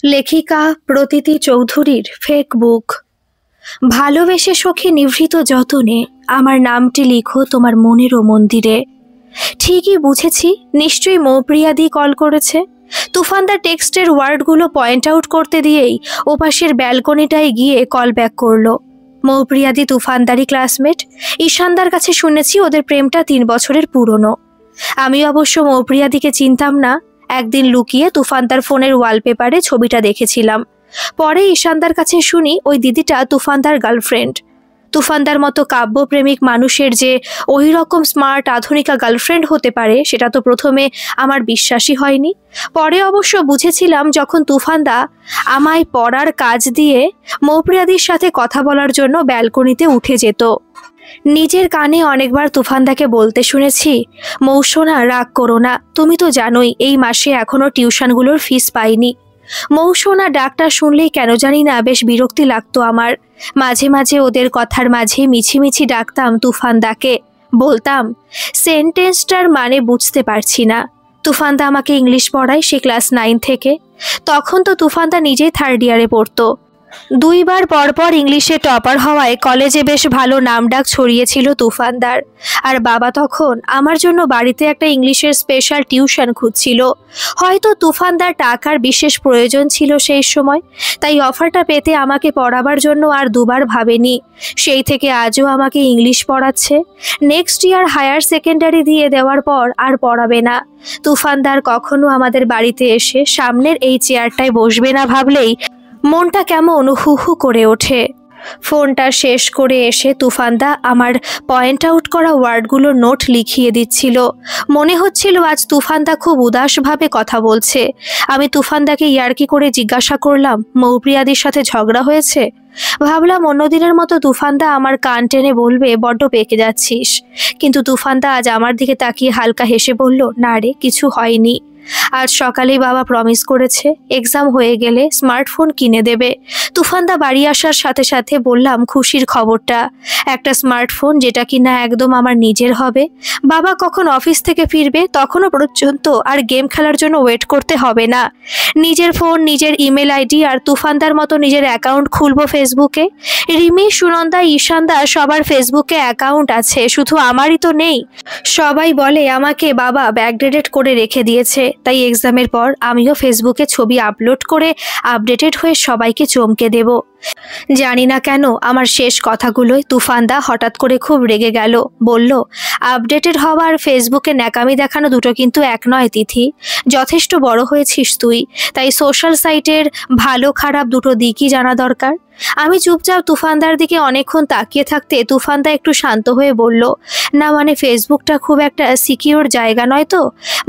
লেখিকা প্রতীতি চৌধুরীর ফেক বুক। ভালোবেসে সখী নিভৃত যতনে আমার নামটি লিখো তোমার মনেরও মন্দিরে। ঠিকই বুঝেছি, নিশ্চয়ই মৌপ্রিয়াদি কল করেছে। তুফানদার টেক্সটের ওয়ার্ডগুলো পয়েন্ট আউট করতে দিয়েই ওপাশের ব্যালকনিটায় গিয়ে কল ব্যাক করলো। মৌপ্রিয়াদি তুফানদারই ক্লাসমেট। ঈশানদার কাছে শুনেছি ওদের প্রেমটা 3 বছরের পুরনো। আমি অবশ্য মৌপ্রিয়াদিকে চিনতাম না। একদিন লুকিয়ে তুফানদার ফোনের ওয়ালপেপারে ছবিটা দেখেছিলাম। পরে ঈশানদার কাছে শুনি ওই দিদিটা তুফানদার গার্লফ্রেন্ড। তুফানদার মতো কাব্যপ্রেমিক মানুষের যে ওই রকম স্মার্ট আধুনিকা গার্লফ্রেন্ড হতে পারে সেটা তো প্রথমে আমার বিশ্বাসই হয়নি। পরে অবশ্য বুঝেছিলাম যখন তুফানদা আমায় পড়ার কাজ দিয়ে মৌপ্রিয়াদির সাথে কথা বলার জন্য ব্যালকনিতে উঠে যেত। নিজের কানে অনেকবার তুফানদাকে বলতে শুনেছি, মৌসোনা রাগ করো না, তুমি তো জানোই এই মাসে এখনো টিউশনগুলোর ফিস পাইনি। মৌসোনা ডাকটা শুনলেই কেন জানি না বেশ বিরক্তি লাগতো আমার। মাঝে মাঝে ওদের কথার মাঝে মিছিমিছি ডাকতাম তুফানদাকে, বলতাম সেন্টেন্সটার মানে বুঝতে পারছি না। তুফানদা আমাকে ইংলিশ পড়ায় সে ক্লাস 9 থেকে। তখন তো তুফানদা নিজেই 3rd ইয়ারে পড়তো। 2 বার পরপর ইংলিশে টপার হওয়ায় কলেজে বেশ ভালো নামডাক ছড়িয়েছিল তুফানদার। আর বাবা তখন আমার জন্য বাড়িতে একটা ইংলিশের স্পেশাল টিউশন খুঁজছিল। হয়তো তুফানদার টাকার বিশেষ প্রয়োজন ছিল সেই সময়, তাই অফারটা পেতে আমাকে পড়াবার জন্য আর 2 বার ভাবেনি। সেই থেকে আজও আমাকে ইংলিশ পড়াচ্ছে। নেক্সট ইয়ার হায়ার সেকেন্ডারি দিয়ে দেওয়ার পর আর পড়াবে না। তুফানদার কখনো আমাদের বাড়িতে এসে সামনের এই চেয়ারটায় বসবে না ভাবলেই মনটা কেমন হু হু করে ওঠে। ফোনটা শেষ করে এসে তুফানদা আমার পয়েন্ট আউট করা ওয়ার্ডগুলোর নোট লিখিয়ে দিচ্ছিল। মনে হচ্ছিল আজ তুফানদা খুব উদাসভাবে কথা বলছে। আমি তুফানদাকে ইয়ার্কি করে জিজ্ঞাসা করলাম, মৌপ্রিয়াদির সাথে ঝগড়া হয়েছে? ভাবলাম অন্যদিনের মতো তুফানদা আমার কান টেনে বলবে বড্ড পেকে যাচ্ছিস, কিন্তু তুফানদা আজ আমার দিকে তাকিয়ে হালকা হেসে বলল, না রে, কিছু হয়নি। আজ সকালেই বাবা প্রমিস করেছে এক্সাম হয়ে গেলে স্মার্টফোন কিনে দেবে। তুফানদা বাড়ি আসার সাথে সাথে বললাম খুশির খবরটা, একটা স্মার্টফোন যেটা কিনা একদম আমার নিজের হবে। বাবা কখন অফিস থেকে ফিরবে তখনও পর্যন্ত আর গেম খেলার জন্য ওয়েট করতে হবে না। নিজের ফোন, নিজের ইমেল আইডি আর তুফানদার মতো নিজের অ্যাকাউন্ট খুলবো ফেসবুকে। রিমি, সুনন্দা, ঈশানদা সবার ফেসবুকে অ্যাকাউন্ট আছে, শুধু আমারই তো নেই। সবাই বলে আমাকে বাবা ব্যাকডেটেড করে রেখে দিয়েছে, তাই এক্সামের পর আমিও ফেসবুকে ছবি আপলোড করে আপডেটেড হয়ে সবাইকে চমকে দেব। জানি না কেন আমার শেষ কথাগুলোয় তুফানদা হঠাৎ করে খুব রেগে গেল। বলল, আপডেটেড হওয়া আর ফেসবুকে ন্যাকামি দেখানো দুটো কিন্তু এক নয় তিথি। যথেষ্ট বড় হয়েছিস তুই, তাই সোশ্যাল সাইটের ভালো খারাপ দুটো দিকই জানা দরকার। আমি চুপচাপ তুফানদার দিকে অনেকক্ষণ তাকিয়ে থাকতে তুফানদা একটু শান্ত হয়ে বলল, না মানে ফেসবুকটা খুব একটা সিকিউর জায়গা নয় তো।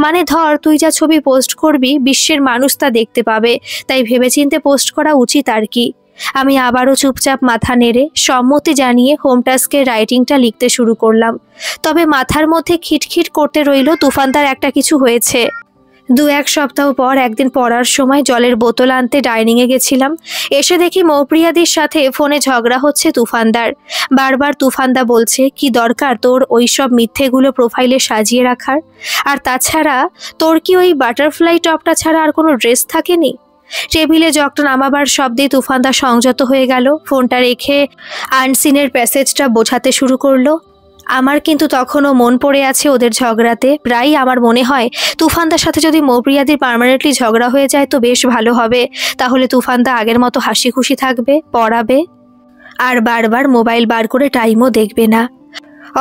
মানে ধর তুই যা ছবি পোস্ট করবি বিশ্বের মানুষ তা দেখতে পাবে, তাই ভেবেচিন্তে পোস্ট করা উচিত আর কি। আমি আবারও চুপচাপ মাথা নেড়ে সম্মতি জানিয়ে হোম টাস্কের রাইটিংটা লিখতে শুরু করলাম। তবে মাথার মধ্যে খিটখিট করতে রইল তুফানদার একটা কিছু হয়েছে। 2-1 সপ্তাহ পর একদিন পড়ার সময় জলের বোতল আনতে ডাইনিংয়ে গেছিলাম। এসে দেখি মৌপ্রিয়াদির সাথে ফোনে ঝগড়া হচ্ছে তুফানদার। বারবার তুফানদা বলছে, কি দরকার তোর ওই সব মিথ্যেগুলো প্রোফাইলে সাজিয়ে রাখার? আর তাছাড়া তোর কি ওই বাটারফ্লাই টপটা ছাড়া আর কোনো ড্রেস থাকেনি? টেবিলে জগটা নামাবার শব্দে তুফানদা সংযত হয়ে গেল। ফোনটা রেখে আনসিনের প্যাসেজটা বোঝাতে শুরু করলো। আমার কিন্তু তখনও মন পড়ে আছে ওদের ঝগড়াতে। প্রায়ই আমার মনে হয় তুফানদার সাথে যদি মৌপ্রিয়াদির পার্মানেন্টলি ঝগড়া হয়ে যায় তো বেশ ভালো হবে। তাহলে তুফানদা আগের মতো হাসি খুশি থাকবে, পড়াবে, আর বারবার মোবাইল বার করে টাইমও দেখবে না।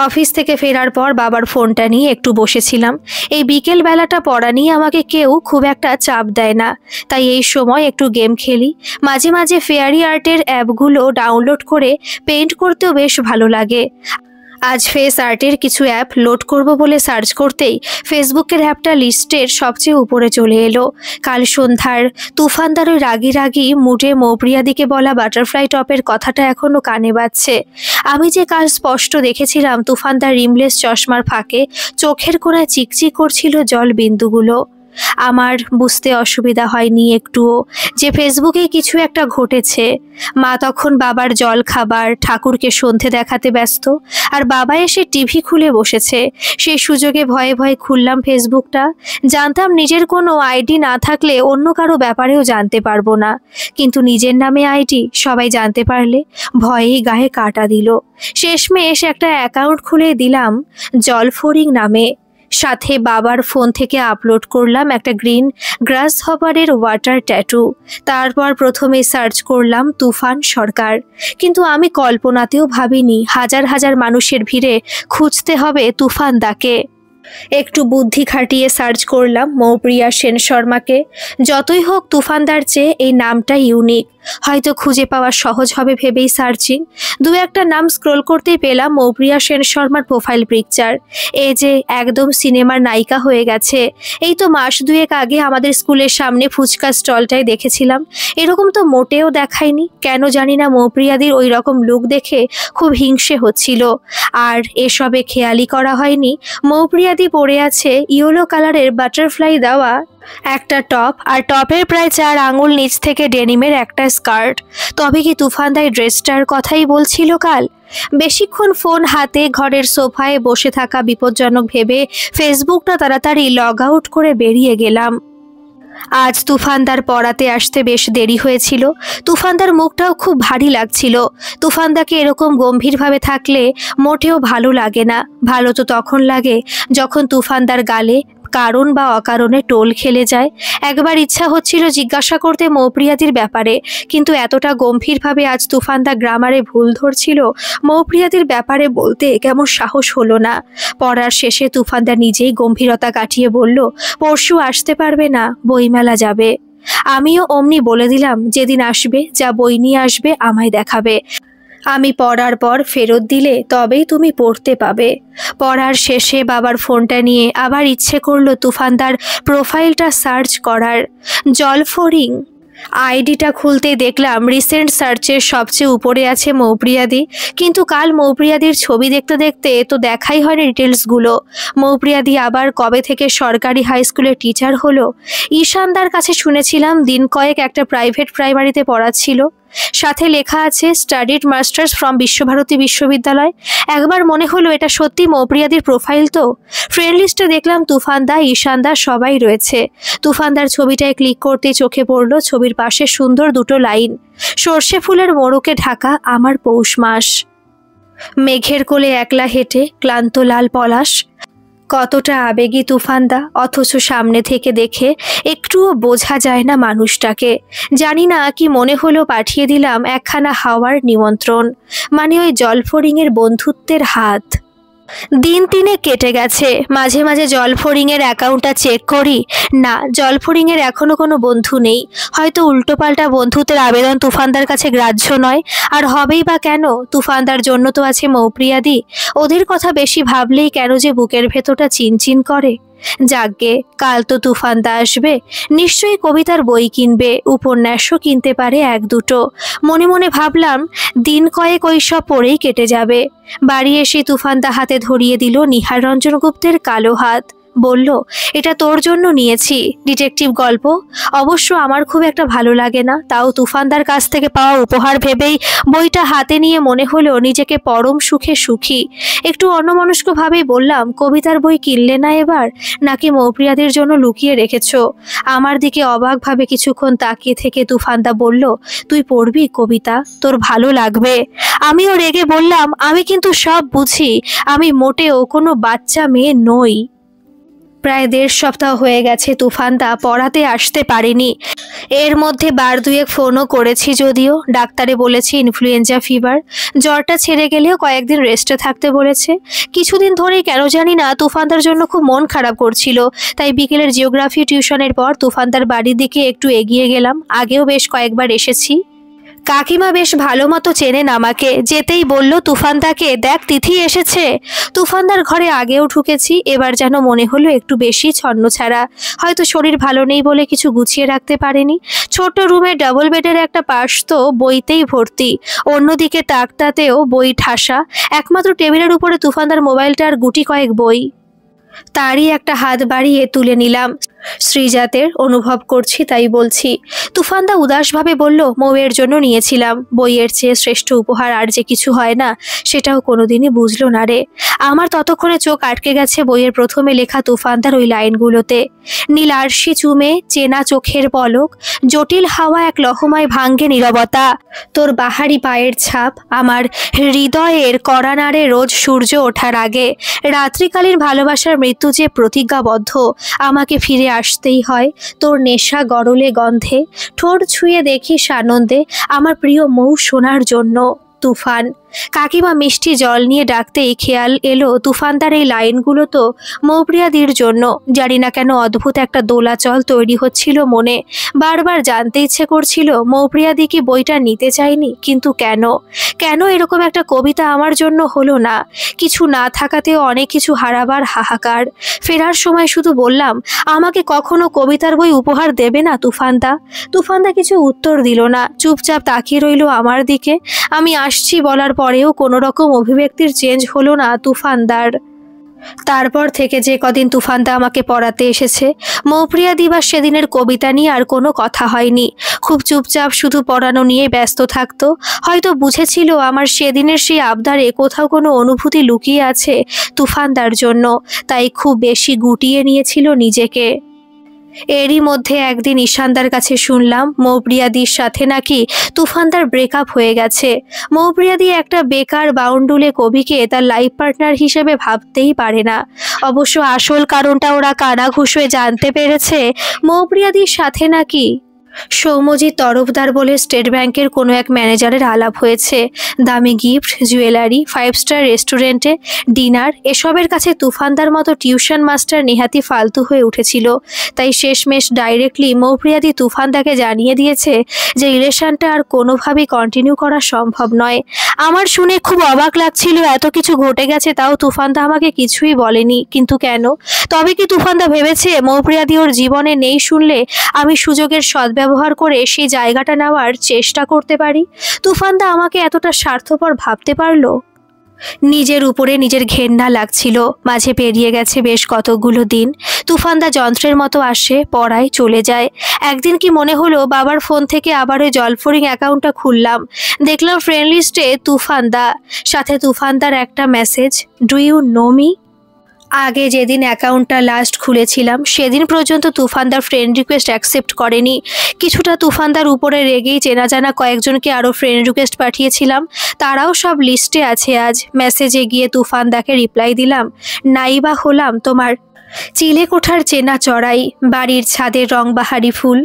অফিস থেকে ফেরার পর বাবার ফোনটা নিয়ে একটু বসেছিলাম। এই বিকেল বেলাটা পড়া নিয়ে আমাকে কেউ খুব একটা চাপ দেয় না, তাই এই সময় একটু গেম খেলি। মাঝে মাঝে ফেয়ারি আর্টের অ্যাপগুলো ডাউনলোড করে পেইন্ট করতেও বেশ ভালো লাগে। আজ ফেস আর্টের কিছু অ্যাপ লোড করব বলে সার্চ করতেই ফেসবুকের অ্যাপটা লিস্টের সবচেয়ে উপরে চলে এলো। কাল সন্ধ্যার তুফানদার ওই রাগি রাগি মুডে মৌপ্রিয়াদিকে বলা বাটারফ্লাই টপের কথাটা এখনো কানে বাজছে। আমি যে কাল স্পষ্ট দেখেছিলাম তুফানদার রিমলেস চশমার ফাঁকে চোখের কোণায় চিকচিক করছিল জল বিন্দুগুলো। আমার বুঝতে অসুবিধা হয়নি একটুও যে ফেসবুকে কিছু একটা ঘটেছে। মা তখন বাবার জল খাবার, ঠাকুরকে সন্ধে দেখাতে ব্যস্ত, আর বাবা এসে টিভি খুলে বসেছে। সেই সুযোগে ভয়ে ভয়ে খুললাম ফেসবুকটা। জানতাম নিজের কোনো আইডি না থাকলে অন্য কারো ব্যাপারেও জানতে পারবো না, কিন্তু নিজের নামে আইডি সবাই জানতে পারলে ভয়েই গায়ে কাটা দিল। শেষমেশ একটা অ্যাকাউন্ট খুলে দিলাম জলফড়িং নামে। সাথে বাবার ফোন থেকে আপলোড করলাম একটা গ্রিন গ্রাস হপারের ওয়াটার ট্যাটু। তারপর প্রথমে সার্চ করলাম তুফান সরকার, কিন্তু আমি কল্পনাতেও ভাবিনি হাজার হাজার মানুষের ভিড়ে খুঁজতে হবে তুফান দাকে। একটু বুদ্ধি খাটিয়ে সার্চ করলাম মৌপ্রিয়া সেন শর্মাকে। যতই হোক তুফানদার চেয়ে এই নামটা ইউনিক, হয়তো খুঁজে পাওয়া সহজ হবে ভেবেই সার্চিং। দু একটা নাম স্ক্রোল করতেই পেলাম মৌপ্রিয়া সেন শর্মার প্রোফাইল পিকচার। এ যে একদম সিনেমার নায়িকা হয়ে গেছে। এই তো মাস দুয়েক আগে আমাদের স্কুলের সামনে ফুচকা স্টলটায় দেখেছিলাম, এরকম তো মোটেও দেখায়নি। কেন জানি না মৌপ্রিয়াদির ওই রকম লুক দেখে খুব হিংসে হচ্ছিল। আর এসবে খেয়ালই করা হয়নি মৌপ্রিয়াদি পরে আছে ইয়েলো কালারের বাটারফ্লাই দেওয়া একটা টপ, আর টপের প্রায় 4 আঙুল নিচ থেকে ডেনিমের একটা স্কার্ট। তবে কি তুফানদাই ড্রেসটার কথাই বলছিল কাল? বেশিক্ষণ ফোন হাতে ঘরের সোফায় বসে থাকা বিপজ্জনক ভেবে ফেসবুকটা তাড়াতাড়ি লগ আউট করে বেরিয়ে গেলাম। আজ তুফানদার পড়াতে আসতে বেশ দেরি হয়েছিল। তুফানদার মুখটাও খুব ভারী লাগছিল। তুফানদাকে এরকম গম্ভীরভাবে থাকলে মোটেও ভালো লাগে না। ভালো তো তখন লাগে যখন তুফানদার গালে কারণ বা অকারণে টোল খেলে যায়। একবার ইচ্ছা হচ্ছিল জিজ্ঞাসা করতে মৌপ্রিয়াদির ব্যাপারে, কিন্তু এতটা গম্ভীরভাবে আজ তুফানদা গ্রামারে ভুল ধরছিল, মৌপ্রিয়াদির ব্যাপারে বলতে কেমন সাহস হলো না। পড়ার শেষে তুফানদা নিজেই গম্ভীরতা কাটিয়ে বলল, পরশু আসতে পারবে না, বইমেলা যাবে। আমিও অমনি বলে দিলাম, যেদিন আসবে যা বই নিয়ে আসবে আমায় দেখাবে। আমি পড়ার পর ফেরত দিলে তবেই তুমি পড়তে পাবে। পড়ার শেষে বাবার ফোনটা নিয়ে আবার ইচ্ছে করলো তুফানদার প্রোফাইলটা সার্চ করার। জলফড়িং আইডিটা খুলতে দেখলাম রিসেন্ট সার্চের সবচেয়ে উপরে আছে মৌপ্রিয়াদি, কিন্তু কাল মৌপ্রিয়াদির ছবি দেখতে দেখতে তো দেখাই হয়নি ডিটেলসগুলো। মৌপ্রিয়াদি আবার কবে থেকে সরকারি হাই স্কুলের টিচার হলো? ঈশানদার কাছে শুনেছিলাম দিন কয়েক একটা প্রাইভেট প্রাইমারিতে পড়াচ্ছিল। সাথে লেখা আছে স্টাডিড মাস্টার্স ফ্রম বিশ্বভারতী বিশ্ববিদ্যালয়। একবার মনে হলো এটা সত্যি মৌপ্রিয়াদির প্রোফাইল তো। ফ্রেন্ড লিস্টে দেখলাম তুফানদা, ঈশানদা সবাই রয়েছে। তুফানদার ছবিটায় ক্লিক করতেই চোখে পড়ল ছবির পাশে সুন্দর দুটো লাইন, সর্ষে ফুলের মোড়কে ঢাকা আমার পৌষ মাস। মেঘের কোলে একলা হেঁটে ক্লান্ত লাল পলাশ। কতটা আবেগী তুফানদা, অথচ সামনে থেকে দেখে একটুও বোঝা যায় না মানুষটাকে। জানি না কি মনে হলো পাঠিয়ে দিলাম একখানা হাওয়ার নিমন্ত্রণ, মানে ওই জলফড়িংয়ের বন্ধুত্বের হাত। দিন 3 কেটে গেছে। মাঝে মাঝে জলফড়িংয়ের অ্যাকাউন্টটা চেক করি, না জলফড়িংয়ের এখনো কোনো বন্ধু নেই। হয়তো উল্টোপাল্টা বন্ধুত্বের আবেদন তুফানদার কাছে গ্রাহ্য নয়, আর হবেই বা কেন? তুফানদার জন্য তো আছে মৌপ্রিয়াদি। ওদের কথা বেশি ভাবলেই কেন যে বুকের ভেতরটা চিনচিন করে। যাকগে, কাল তো তুফানদা আসবে, নিশ্চয়ই কবিতার বই কিনবে, উপন্যাসও কিনতে পারে 1-2। মনে মনে ভাবলাম দিন কয়েক ওই সব পড়েই কেটে যাবে। বাড়ি এসে তুফানদা হাতে ধরিয়ে দিল নিহার রঞ্জন গুপ্তের কালো হাত। বলল, এটা তোর জন্য নিয়েছি, ডিটেকটিভ গল্প। অবশ্য আমার খুব একটা ভালো লাগে না, তাও তুফানদার কাছ থেকে পাওয়া উপহার ভেবেই বইটা হাতে নিয়ে মনে হলো নিজেকে পরম সুখে সুখী। একটু অন্যমনস্কভাবেই বললাম, কবিতার বই কিনলে না এবার, নাকি মৌপ্রিয়াদের জন্য লুকিয়ে রেখেছ? আমার দিকে অবাকভাবে কিছুক্ষণ তাকিয়ে থেকে তুফানদা বলল, তুই পড়বি কবিতা, তোর ভালো লাগবে। আমিও রেগে বললাম, আমি কিন্তু সব বুঝি, আমি মোটেও কোনো বাচ্চা মেয়ে নই। প্রায় 1.5 সপ্তাহ হয়ে গেছে তুফানদা পড়াতে আসতে পারেনি। এর মধ্যে বার দুয়েক ফোনও করেছি, যদিও ডাক্তারে বলেছে ইনফ্লুয়েঞ্জা ফিভার। জ্বরটা ছেড়ে গেলেও কয়েকদিন রেস্টে থাকতে বলেছে। কিছুদিন ধরেই কেন জানি না তুফানদার জন্য খুব মন খারাপ করছিল, তাই বিকেলের জিওগ্রাফি টিউশনের পর তুফানদার বাড়ির দিকে একটু এগিয়ে গেলাম। আগেও বেশ কয়েকবার এসেছি। কাকিমা বেশ ভালো মতো চেনেন আমাকে। যেতেই বলল, তুফানদাকে দেখ, তিথি এসেছে। তুফানদার ঘরে আগেও ঢুকেছি, এবার যেন মনে হলো একটু বেশি ছন্নছাড়া। হয়তো শরীর ভালো নেই বলে কিছু গুছিয়ে রাখতে পারেনি। ছোট্ট রুমে ডাবল বেডের একটা পাশ তো বইতেই ভর্তি, অন্যদিকে তাকটাতেও বই ঠাসা। একমাত্র টেবিলের উপরে তুফানদার মোবাইলটা আর গুটি কয়েক বই। তারই একটা হাত বাড়িয়ে তুলে নিলাম। শ্রীজাতের অনুভব করছি তাই বলছি। তুফানদা উদাসভাবে বলল, মৌয়ের জন্য নিয়েছিলাম, বইয়ের চেয়ে শ্রেষ্ঠ উপহার আর যে কিছু হয় না সেটাও কোনোদিনই বুঝলো না রে। আমার ততক্ষণে চোখ আটকে গেছে বইয়ের প্রথমে লেখা তুফানদার ওই লাইনগুলোতে। নীল আরশি চুমে চেনা চোখের পলক, জটিল হাওয়া এক লহমায় ভাঙ্গে নীরবতা, তোর বাহারি পায়ের ছাপ আমার হৃদয়ের কড়ানাড়ে রোজ সূর্য ওঠার আগে, রাত্রিকালীন ভালোবাসার মৃত্যু যে প্রতিজ্ঞাবদ্ধ, আমাকে ফিরে আসতেই হয় তোর নেশা গরলে গন্ধে, ঠোঁট ছুঁয়ে দেখিস আনন্দে আমার প্রিয় মৌ শোনার জন্য। তুফান। কাকিমা মিষ্টি জল নিয়ে ডাকতেই খেয়াল এলো তুফানদার এই লাইনগুলো তো মৌপ্রিয়াদির জন্য। জানি না কেন অদ্ভুত একটা দোলাচল তৈরি হচ্ছিল মনে। বারবার জানতে ইচ্ছে করছিল মৌপ্রিয়াদি কি বইটা নিতে চায়নি, কিন্তু কেন কেন এরকম একটা কবিতা আমার জন্য হলো না? কিছু না থাকাতেও অনেক কিছু হারাবার হাহাকার। ফেরার সময় শুধু বললাম, আমাকে কখনো কবিতার বই উপহার দেবে না তুফানদা? তুফানদা কিছু উত্তর দিল না, চুপচাপ তাকিয়ে রইল আমার দিকে। আমি আসছি বলার পরেও কোনো রকম অভিব্যক্তির চেঞ্জ হলো না তুফানদার। তারপর থেকে যে কদিন তুফানদা আমাকে পড়াতে এসেছে, মৌপ্রিয়া দিবস সেদিনের কবিতা নিয়ে আর কোনো কথা হয়নি। খুব চুপচাপ শুধু পড়ানো নিয়ে ব্যস্ত থাকতো। হয়তো বুঝেছিল আমার সেদিনের সেই আবদারে কোথাও কোনো অনুভূতি লুকিয়ে আছে তুফানদার জন্য, তাই খুব বেশি গুটিয়ে নিয়েছিল নিজেকে। এরই মধ্যে একদিন ঈশানদার কাছে শুনলাম মৌপ্রিয়াদির সাথে নাকি তুফানদার ব্রেকআপ হয়ে গেছে। মৌপ্রিয়াদি একটা বেকার বাউন্ডুলে কবিকে তার লাইফ পার্টনার হিসেবে ভাবতেই পারে না। অবশ্য আসল কারণটা ওরা কানাঘুষোয় জানতে পেরেছে মৌপ্রিয়াদির সাথে নাকি সৌম্যজিৎ তরফদার বলে স্টেট ব্যাংকের কোনো এক ম্যানেজারের আলাপ হয়েছে। দামি গিফট, জুয়েলারি, 5 স্টার রেস্টুরেন্টে ডিনার, এসবের কাছে তুফানদার মতো টিউশন মাস্টার নেহাতি ফালতু হয়ে উঠেছিল। তাই শেষমেশ ডাইরেক্টলি মৌপ্রিয়াদি তুফানদাকে জানিয়ে দিয়েছে যে রিলেশনটা আর কোনোভাবেই কন্টিনিউ করা সম্ভব নয়। আমার শুনে খুব অবাক লাগছিল, এত কিছু ঘটে গেছে তাও তুফানদা আমাকে কিছুই বলেনি। কিন্তু কেন? তবে কি তুফানদা ভেবেছে মৌপ্রিয়াদি ওর জীবনে নেই শুনলে আমি সুযোগের সদ্ব্যবহার করে সেই জায়গাটা নেওয়ার চেষ্টা করতে পারি? তুফানদা আমাকে এতটা স্বার্থপর ভাবতে পারলো? নিজের উপরে নিজের ঘেন্না লাগছিল। মাঝে পেরিয়ে গেছে বেশ কতগুলো দিন। তুফানদা যন্ত্রের মতো আসে, পড়ায়, চলে যায়। একদিন কি মনে হলো বাবার ফোন থেকে আবার ওই জলফরিং অ্যাকাউন্টটা খুললাম। দেখলাম ফ্রেন্ড লিস্টে তুফানদা, সাথে তুফানদার একটা message, do you know me? আগে যেদিন অ্যাকাউন্টটা লাস্ট খুলেছিলাম সেদিন পর্যন্ত তুফানদার ফ্রেন্ড রিকোয়েস্ট অ্যাকসেপ্ট করেনি। কিছুটা তুফানদার উপরে রেগেই চেনা জানা কয়েকজনকে আরও ফ্রেন্ড রিকোয়েস্ট পাঠিয়েছিলাম, তারাও সব লিস্টে আছে আজ। মেসেজে গিয়ে তুফানদাকে রিপ্লাই দিলাম, নাইবা হলাম তোমার চিলে কোঠার চেনা চড়াই, বাড়ির ছাদের রংবাহারি ফুল,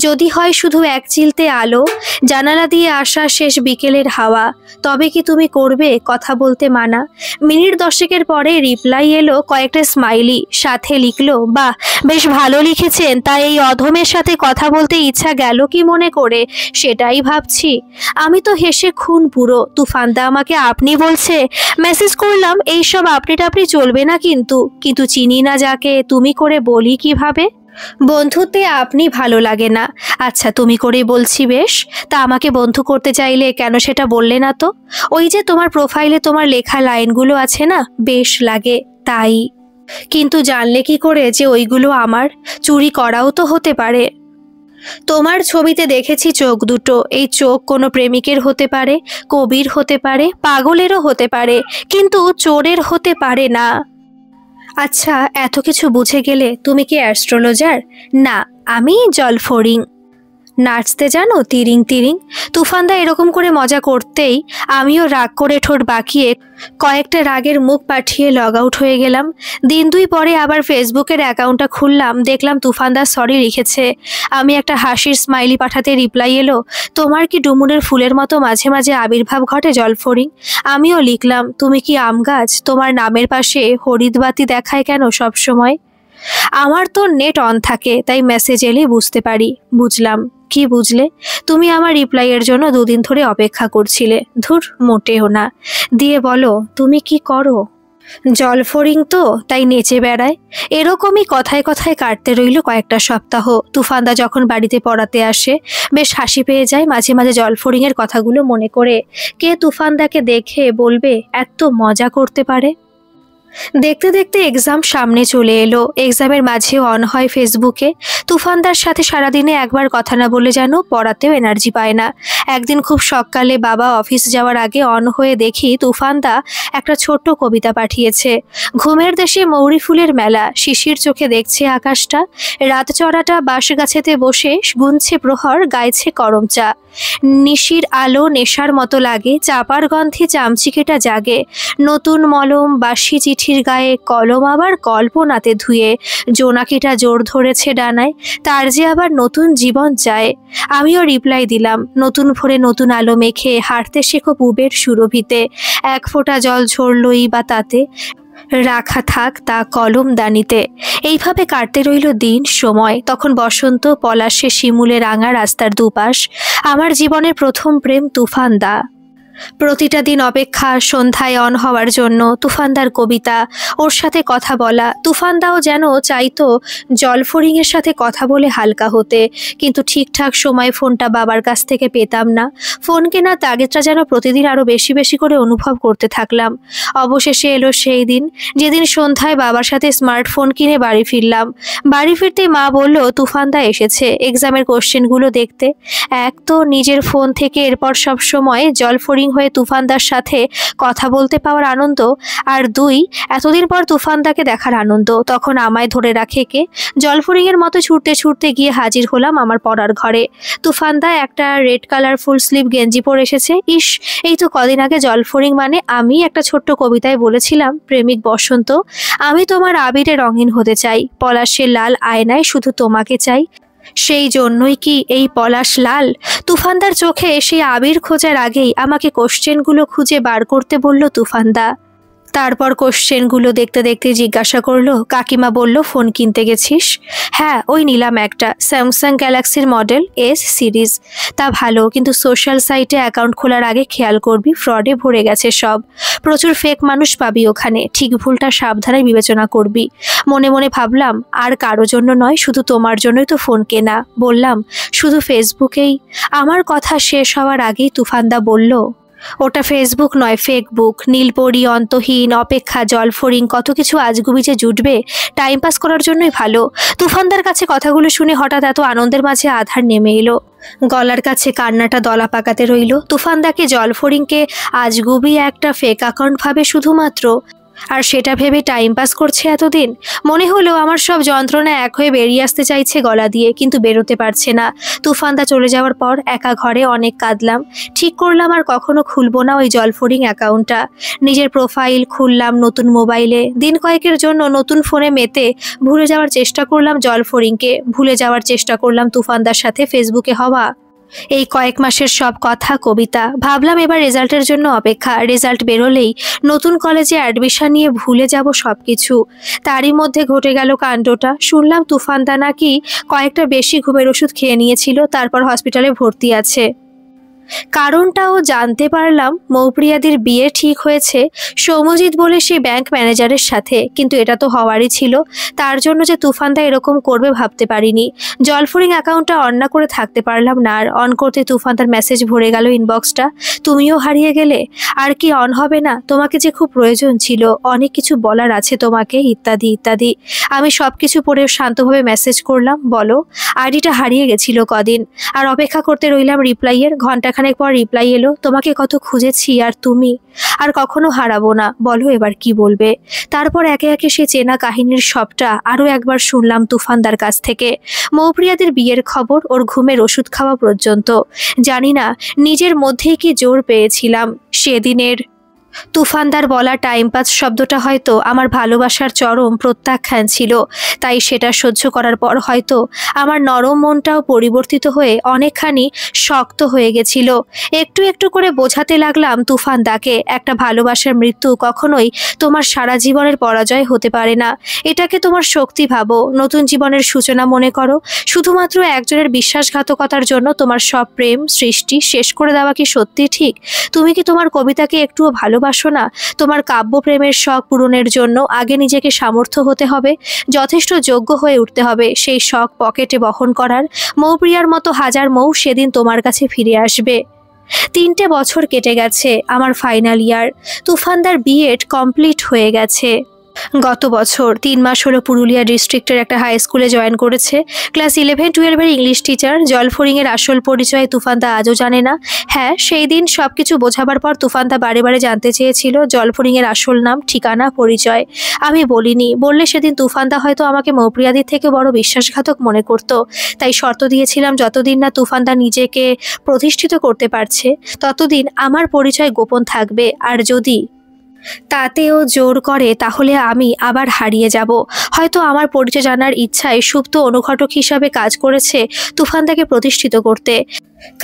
যদি হয় শুধু এক চিলতে আলো, জানালা দিয়ে আসা শেষ বিকেলের হাওয়া, তবে কি তুমি করবে কথা বলতে মানা? মিনিট 10 পরে রিপ্লাই এলো কয়েকটা স্মাইলি, সাথে লিখলো, বাহ বেশ ভালো লিখেছেন, তাই এই অধমের সাথে কথা বলতে ইচ্ছা গেল কি মনে করে সেটাই ভাবছি। আমি তো হেসে খুন পুরো। তুফানদা আমাকে আপনি বলছে। মেসেজ করলাম, এইসব আপনি টাপনি চলবে না কিন্তু চিনি না যাকে তুমি করে বলি কিভাবে? বন্ধুতে আপনি ভালো লাগে না। আচ্ছা তুমি করে বলছি বেশ। তা আমাকে বন্ধু করতে চাইলে কেন সেটা বললে না তো? ওই যে তোমার প্রোফাইলে তোমার লেখা লাইনগুলো আছে না, বেশ লাগে তাই। কিন্তু জানলে কি করে যে ওইগুলো আমার? চুরি করাও তো হতে পারে। তোমার ছবিতে দেখেছি চোখ দুটো। এই চোখ কোনো প্রেমিকের হতে পারে, কবির হতে পারে, পাগলেরও হতে পারে, কিন্তু চোরের হতে পারে না। আচ্ছা এত কিছু বুঝে গেলে তুমি কি অ্যাস্ট্রোলজার? না, আমি জলফরিং। নাচতে জানো তিরিং তিরিং? তুফানদা এরকম করে মজা করতেই আমিও রাগ করে ঠোঁট বাঁকিয়ে কয়েকটা রাগের মুখ পাঠিয়ে লগ আউট হয়ে গেলাম। দিন 2 পরে আবার ফেসবুকের অ্যাকাউন্টটা খুললাম, দেখলাম তুফানদা সরি লিখেছে। আমি একটা হাসির স্মাইলি পাঠাতে রিপ্লাই এলো, তোমার কি ডুমুরের ফুলের মতো মাঝে মাঝে আবির্ভাব ঘটে জলফরিং? আমিও লিখলাম, তুমি কি আম গাছ? তোমার নামের পাশে হরিদবাতি দেখায় কেন সব সময়? আমার তো নেট অন থাকে, তাই মেসেজ এলে বুঝতে পারি। বুঝলাম। কি বুঝলে? তুমি আমার রিপ্লাইয়ের জন্য 2 দিন ধরে অপেক্ষা করছিলে। ধুর, মোটেও না। দিয়ে বলো তুমি কি করো? জলফরিং তো, তাই নেচে বেড়ায়। এরকমই কথায় কথায় কাটতে রইল কয়েকটা সপ্তাহ। তুফানদা যখন বাড়িতে পড়াতে আসে বেশ হাসি পেয়ে যায় মাঝে মাঝে জলফরিং এর কথাগুলো মনে করে। কে তুফানদাকে দেখে বলবে এত মজা করতে পারে? দেখতে দেখতে এক্সাম সামনে চলে এলো। এক্সামের মাঝে অন হয় ফেসবুকে। তুফানদার সাথে সারাদিনে একবার কথা না বলে যেন পড়াতেও এনার্জি পায় না। একদিন খুব সকালে বাবা অফিস যাওয়ার আগে অন হয়ে দেখি তুফানদা একটা ছোট্ট কবিতা পাঠিয়েছে। ঘুমের দেশে মৌরি ফুলের মেলা, শিশির চোখে দেখছে আকাশটা, রাত চড়াটা বাঁশ গাছেতে বসে গুনছে প্রহর, গাইছে করম চা। নিশির আলো নেশার মতো লাগে, চাপার গন্ধে চামচিকেটা জাগে। নতুন মলম বাসি চিঠির গায়ে, কলম আবার কল্পনাতে ধুয়ে। জোনাকিটা জোর ধরেছে ডানায়, তার যে আবার নতুন জীবন চায়। আমিও রিপ্লাই দিলাম, নতুন ভোরে নতুন আলো মেখে হাঁটতে শেখো পুবের সুরভিতে। এক ফোঁটা জল ঝরলই বা তাতে, রাখা থাক তা কলম দানিতে। এইভাবে কাটতে রইল দিন সময়। তখন বসন্ত, পলাশে শিমুলে রাঙা রাস্তার দুপাশ। আমার জীবনের প্রথম প্রেম তুফানদা। প্রতিটা দিন অপেক্ষা সন্ধ্যায় অন হওয়ার জন্য, তুফানদার কবিতা, ওর সাথে কথা বলা। তুফানদাও যেন চাইতো জলফড়িংয়ের সাথে কথা বলে হালকা হতে, কিন্তু ঠিকঠাক সময় ফোনটা বাবার কাছ থেকে পেতাম না। ফোন কেনার তাগিদটা যেন প্রতিদিন আরও বেশি বেশি করে অনুভব করতে থাকলাম। অবশেষে এলো সেই দিন, যেদিন সন্ধ্যায় বাবার সাথে স্মার্টফোন কিনে বাড়ি ফিরলাম। বাড়ি ফিরতেই মা বলল তুফানদা এসেছে এক্সামের কোশ্চেনগুলো দেখতে। এক তো নিজের ফোন থেকে এরপর সব সময় জলফড়িং হয়ে তুফানদার সাথে কথা বলতে পাওয়ার আনন্দ, আর দুই, এতদিন পর তুফানদাকে দেখার আনন্দ। তখন আমায় ধরে রাখে কে? জলফড়িংয়ের মতো ছুটতে ছুটতে গিয়ে হাজির হলাম আমার পড়ার ঘরে। তুফানদা একটা রেড কালার ফুল স্লিভ গেঞ্জি পরে এসেছে। ইস, এই তো কদিন আগে জলফড়িং মানে আমি একটা ছোট্ট কবিতায় বলেছিলাম, প্রেমিক বসন্ত, আমি তোমার আবিরে রঙিন হতে চাই, পলাশের লাল আয়নায় শুধু তোমাকে চাই। সেই জন্যই কি এই পলাশ লাল? তুফানদার চোখে সেই আবির খোঁজার আগেই আমাকে কোশ্চেনগুলো খুঁজে বার করতে বলল তুফানদা। তারপর কোশ্চেনগুলো দেখতে দেখতে জিজ্ঞাসা করলো, কাকিমা বলল ফোন কিনতে গেছিস? হ্যাঁ, ওই নিলাম একটা স্যামসাং গ্যালাক্সির মডেল এস সিরিজ। তা ভালো, কিন্তু সোশ্যাল সাইটে অ্যাকাউন্ট খোলার আগে খেয়াল করবি, ফ্রডে ভরে গেছে সব। প্রচুর ফেক মানুষ পাবি ওখানে, ঠিক ভুলটা সাবধানে বিবেচনা করবি। মনে মনে ভাবলাম, আর কারো জন্য নয়, শুধু তোমার জন্যই তো ফোন কেনা। বললাম, শুধু ফেসবুকেই? আমার কথা শেষ হওয়ার আগেই তুফানদা বলল, ওটা ফেসবুক নয়, ফেকবুক। নীলপরি, অন্তহীন, অপেক্ষা, জলফড়িং, কত কিছু আজগুবি যে জুটবে, টাইম পাস করার জন্যই ভালো। তুফানদার কাছে কথাগুলো শুনে হঠাৎ এত আনন্দের মাঝে আধার নেমে এলো। গলার কাছে কান্নাটা দলা পাকাতে রইল। তুফানদাকে জলফড়িংকে আজগুবি একটা ফেক অ্যাকাউন্ট ভাবে শুধুমাত্র, আর সেটা ভেবে টাইম পাস করছে এতদিন। মনে হলো আমার সব যন্ত্রণা এক হয়ে বেরিয়ে আসতে চাইছে গলা দিয়ে, কিন্তু বেরোতে পারছে না। তুফানদা চলে যাওয়ার পর একা ঘরে অনেক কাঁদলাম। ঠিক করলাম আর কখনো খুলবো না ওই জলফড়িং অ্যাকাউন্টটা। নিজের প্রোফাইল খুললাম নতুন মোবাইলে। দিন কয়েকের জন্য নতুন ফোনে মেতে ভুলে যাওয়ার চেষ্টা করলাম জলফড়িংকে, ভুলে যাওয়ার চেষ্টা করলাম তুফানদার সাথে ফেসবুকে হওয়া এই কয়েক মাসের সব কথা, কবিতা। ভাবলাম এবার রেজাল্টের জন্য অপেক্ষা। রেজাল্ট বেরোলেই নতুন কলেজে অ্যাডমিশন নিয়ে ভুলে যাব সবকিছু। তারই মধ্যে ঘটে গেল কাণ্ডটা। শুনলাম তুফানদা নাকি কয়েকটা বেশি ঘুমের ওষুধ খেয়ে নিয়েছিল, তারপর হসপিটালে ভর্তি আছে। কারণটাও জানতে পারলাম, মৌপ্রিয়াদের বিয়ে ঠিক হয়েছে সৌম্যজিৎ বলে সেই ব্যাংক ম্যানেজারের সাথে। কিন্তু এটা তো হওয়ারই ছিল, তার জন্য যে তুফানদা এরকম করবে ভাবতে পারিনি। জলফড়িং অ্যাকাউন্টটা অন না করে থাকতে পারলাম না। আর অন করতে তুফানদার মেসেজ ভরে গেল ইনবক্সটা, তুমিও হারিয়ে গেলে। আর কি অন হবে না? তোমাকে যে খুব প্রয়োজন ছিল, অনেক কিছু বলার আছে তোমাকে, ইত্যাদি ইত্যাদি। আমি সব কিছু পড়ে শান্তভাবে মেসেজ করলাম, বলো। আইডিটা হারিয়ে গেছিল কদিন, আর অপেক্ষা করতে রইলাম রিপ্লাইয়ের। ঘন্টাখানেক পর রিপ্লাই এলো, তোমাকে কত খুঁজেছি, আর তুমি। আর কখনো হারাবো না, বলো এবার কি বলবে। তারপর একে একে সে চেনা কাহিনীর সবটা আরও একবার শুনলাম তুফানদার কাছ থেকে। মৌপ্রিয়াদের বিয়ের খবর, ওর ঘুমের ওষুধ খাওয়া পর্যন্ত। জানি না নিজের মধ্যেই কি জোর পেয়েছিলাম সেদিনের। তুফানদার বলা টাইম পাস শব্দটা হয়তো আমার ভালোবাসার চরম প্রত্যাখ্যান ছিল, তাই সেটা সহ্য করার পর হয়তো আমার নরম মনটাও পরিবর্তিত হয়ে অনেকখানি শক্ত হয়ে গেছিল। একটু একটু করে বোঝাতে লাগলাম তুফানদাকে, একটা ভালোবাসার মৃত্যু কখনোই তোমার সারা জীবনের পরাজয় হতে পারে না। এটাকে তোমার শক্তি ভাবো, নতুন জীবনের সূচনা মনে করো। শুধুমাত্র একজনের বিশ্বাসঘাতকতার জন্য তোমার সব প্রেম সৃষ্টি শেষ করে দেওয়া কি সত্যি ঠিক? তুমি কি তোমার কবিতাকে একটুও ভালোবাসো না? তোমার কাব্যপ্রেমের শখ পূরণের জন্য আগে নিজেকে সামর্থ্য হতে হবে, যথেষ্ট যোগ্য হয়ে উঠতে হবে সেই শখ পকেটে বহন করার। মৌপ্রিয়ার মতো হাজার মৌ সেদিন তোমার কাছে ফিরে আসবে। 3টে বছর কেটে গেছে, আমার ফাইনাল ইয়ার। তুফানদার বিএড কমপ্লিট হয়ে গেছে। গত বছর 3 মাস হলো পুরুলিয়া ডিস্ট্রিক্টের একটা হাই স্কুলে জয়েন করেছে। Class 11-12 English teacher. জলফড়িংয়ের আসল পরিচয় তুফানদা আজও জানে না। হ্যাঁ, সেই দিন সবকিছু বোঝাবার পর তুফানদা বারে বারে জানতে চেয়েছিল জলফড়িংয়ের আসল নাম, ঠিকানা, পরিচয়। আমি বলিনি। বললে সেদিন তুফানদা হয়তো আমাকে মৌপ্রিয়াদির থেকে বড় বিশ্বাসঘাতক মনে করত। তাই শর্ত দিয়েছিলাম যতদিন না তুফানদা নিজেকে প্রতিষ্ঠিত করতে পারছে ততদিন আমার পরিচয় গোপন থাকবে, আর যদি তাতেও জোর করে তাহলে আমি আবার হারিয়ে যাব। হয়তো আমার পরিচয় জানার ইচ্ছায় সুপ্ত অনুঘটক হিসাবে কাজ করেছে তুফানদাকে প্রতিষ্ঠিত করতে।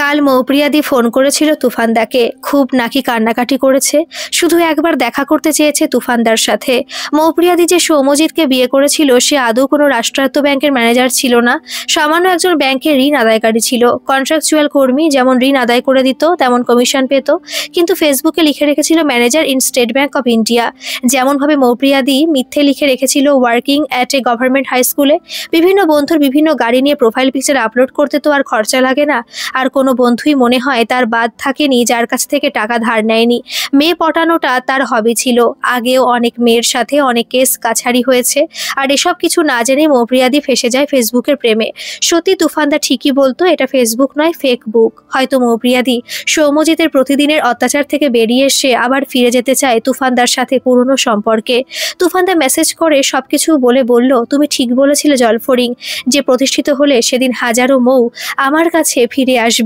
কাল মৌপ্রিয়াদি ফোন করেছিল তুফানদাকে, খুব নাকি কান্নাকাটি করেছে। শুধু একবার দেখা করতে চেয়েছে তুফানদার সাথে। মৌপ্রিয়াদি যে সৌম্যজিৎকে বিয়ে করেছিল সে আদৌ কোনো রাষ্ট্রায়ত্ত ব্যাংকের ম্যানেজার ছিল না, সামান্য একজন ব্যাংকের ঋণ আদায়কারী ছিল। কন্ট্রাকচুয়াল কর্মী, যেমন ঋণ আদায় করে দিত তেমন কমিশন পেত। কিন্তু ফেসবুকে লিখে রেখেছিল manager in State Bank of India. যেমনভাবে মৌপ্রিয়াদি মিথ্যে লিখে রেখেছিল working at a government high স্কুলে। বিভিন্ন বন্ধুর বিভিন্ন গাড়ি নিয়ে প্রোফাইল পিকচার আপলোড করতে তো আর খরচা লাগে না। আর কোনো বন্ধুই মনে হয় তার বাদ থাকেনি যার কাছ থেকে টাকা ধার নেয়নি। মেয়ে পটানোটা তার হবি ছিল। আগেও অনেক মেয়ের সাথে অনেক কেস কাছারি হয়েছে। আর এসব কিছু না জেনে মৌপ্রিয়াদি ফেসে যায় ফেসবুকের প্রেমে। সত্যি তুফানদা ঠিকই বলতো, এটা ফেসবুক নয়, ফেক বুক। হয়তো মৌপ্রিয়াদি সৌম্যজিতের প্রতিদিনের অত্যাচার থেকে বেরিয়ে এসে আবার ফিরে যেতে চায় তুফানদার সাথে পুরনো সম্পর্কে। তুফানদা মেসেজ করে সবকিছু বলল, তুমি ঠিক বলেছিলে জলফড়িং, যে প্রতিষ্ঠিত হলে সেদিন হাজারো মৌ আমার কাছে ফিরে আসবে।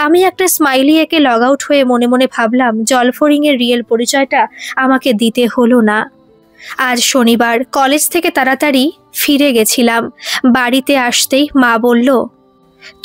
আমি একটা স্মাইলি এঁকে লগ আউট হয়ে মনে মনে ভাবলাম জলফড়িংয়ের রিয়েল পরিচয়টা আমাকে দিতে হলো না। আজ শনিবার, কলেজ থেকে তাড়াতাড়ি ফিরে গেছিলাম। বাড়িতে আসতেই মা বলল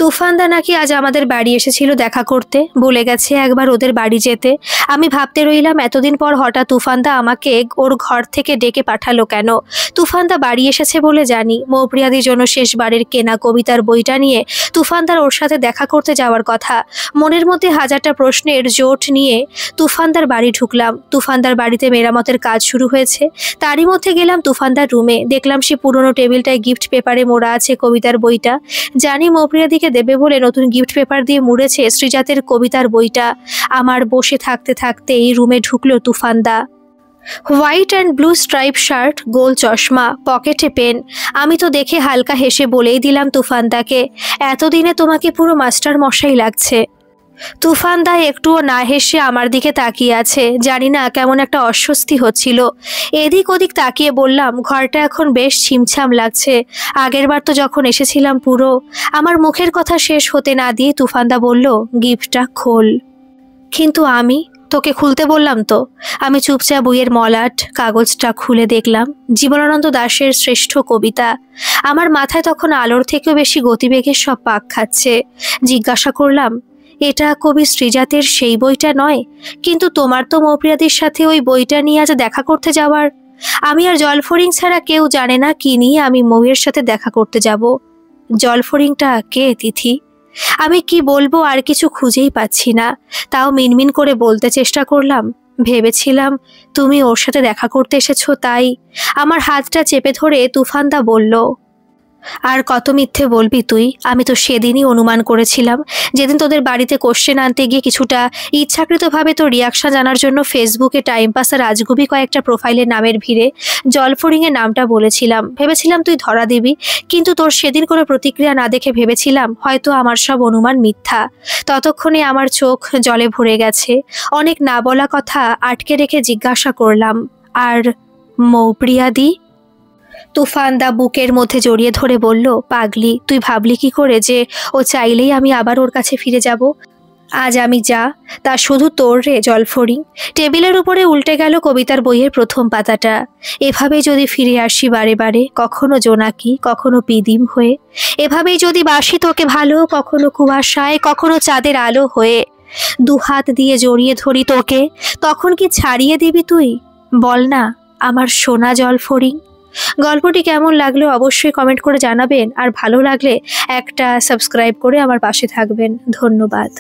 তুফানদা নাকি আজ আমাদের বাড়ি এসেছিল দেখা করতে, বলে গেছে একবার ওদের বাড়ি যেতে। আমি ভাবতে রইলাম এতদিন পর হঠাৎ তুফানদা আমাকে ওর ঘর থেকে ডেকে পাঠালো কেন। তুফানদা বাড়ি এসেছে বলে জানি। মৌপ্রিয়াদির জন্য শেষবারের কেনা কবিতার বইটা নিয়ে তুফানদার ওর সাথে দেখা করতে যাওয়ার কথা। মনের মধ্যে হাজারটা প্রশ্নের জোট নিয়ে তুফানদার বাড়ি ঢুকলাম। তুফানদার বাড়িতে মেরামতের কাজ শুরু হয়েছে। তারই মধ্যে গেলাম তুফানদার রুমে। দেখলাম সে পুরনো টেবিলটায় গিফট পেপারে মোড়া আছে কবিতার বইটা। জানি মৌপ্রিয়াদিকে দেবে বলে নতুন গিফট পেপার দিয়ে মুড়েছে শ্রীজাতের কবিতার বইটা। আমার বসে থাকতে থাকতেই রুমে ঢুকলো তুফানদা। White and blue stripe shirt, গোল চশমা, পকেটে পেন। আমি তো দেখে হালকা হেসে বলেই দিলাম তুফানদাকে, এতদিনে তোমাকে পুরো মাস্টার মশাই লাগছে। তুফানদা একটুও না হেসে আমার দিকে তাকিয়ে আছে। জানি না কেমন একটা অস্বস্তি হচ্ছিল। এদিক ওদিক তাকিয়ে বললাম, ঘরটা এখন বেশ ছিমছাম লাগছে। আগেরবার তো যখন এসেছিলাম পুরো। আমার মুখের কথা শেষ হতে না দিয়ে তুফানদা বলল, গিফটটা খোল। কিন্তু আমি তোকে খুলতে বললাম তো। আমি চুপচাপ বইয়ের মলাট কাগজটা খুলে দেখলাম জীবনানন্দ দাশের শ্রেষ্ঠ কবিতা। আমার মাথায় তখন আলোর থেকেও বেশি গতিবেগের সব পাক খাচ্ছে। জিজ্ঞাসা করলাম, এটা কবি শ্রীজাতের সেই বইটা নয়? কিন্তু তোমার তো মৌপ্রিয়াদির সাথে ওই বইটা নিয়ে আজ দেখা করতে যাওয়ার। আমি আর জলফড়িং ছাড়া কেউ জানে না কি নিয়ে আমি মৌয়ের সাথে দেখা করতে যাব। জলফড়িংটা কে তিথি? আমি কি বলবো আর কিছু খুঁজেই পাচ্ছি না। তাও মিনমিন করে বলতে চেষ্টা করলাম, ভেবেছিলাম তুমি ওর সাথে দেখা করতে এসেছো তাই। আমার হাতটা চেপে ধরে তুফানদা বলল, আর কত মিথ্যে বলবি তুই? আমি তো সেদিনই অনুমান করেছিলাম, যেদিন তোদের বাড়িতে কোশ্চেন আনতে গিয়ে কিছুটা ইচ্ছাকৃতভাবে তোর রিয়াকশন জানার জন্য ফেসবুকে টাইম পাস আর আজগুবি কয়েকটা প্রোফাইলের নামের ভিড়ে জলফড়িংয়ের নামটা বলেছিলাম। ভেবেছিলাম তুই ধরা দিবি, কিন্তু তোর সেদিন কোনো প্রতিক্রিয়া না দেখে ভেবেছিলাম হয়তো আমার সব অনুমান মিথ্যা। ততক্ষণে আমার চোখ জলে ভরে গেছে। অনেক না বলা কথা আটকে রেখে জিজ্ঞাসা করলাম, আর মৌপ্রিয়াদি? তুফানদা বুকের মধ্যে জড়িয়ে ধরে বলল, পাগলি, তুই ভাবলি কি করে যে ও চাইলেই আমি আবার ওর কাছে ফিরে যাব? আজ আমি যা তা শুধু তোর রে জলফড়িং। টেবিলের উপরে উল্টে গেল কবিতার বইয়ের প্রথম পাতাটা। এভাবেই যদি ফিরে আসি বারে বারে, কখনো জোনাকি, কখনো পিদিম হয়ে। এভাবেই যদি বাসি তোকে ভালো, কখনো কুয়াশায়, কখনো চাঁদের আলো হয়ে। দুহাত দিয়ে জড়িয়ে ধরি তোকে, তখন কি ছাড়িয়ে দিবি তুই? বল না আমার সোনা জলফড়িং। গল্পটি কেমন লাগলো অবশ্যই কমেন্ট করে জানাবেন, আর ভালো লাগলে একটা সাবস্ক্রাইব করে আমার পাশে থাকবেন। ধন্যবাদ।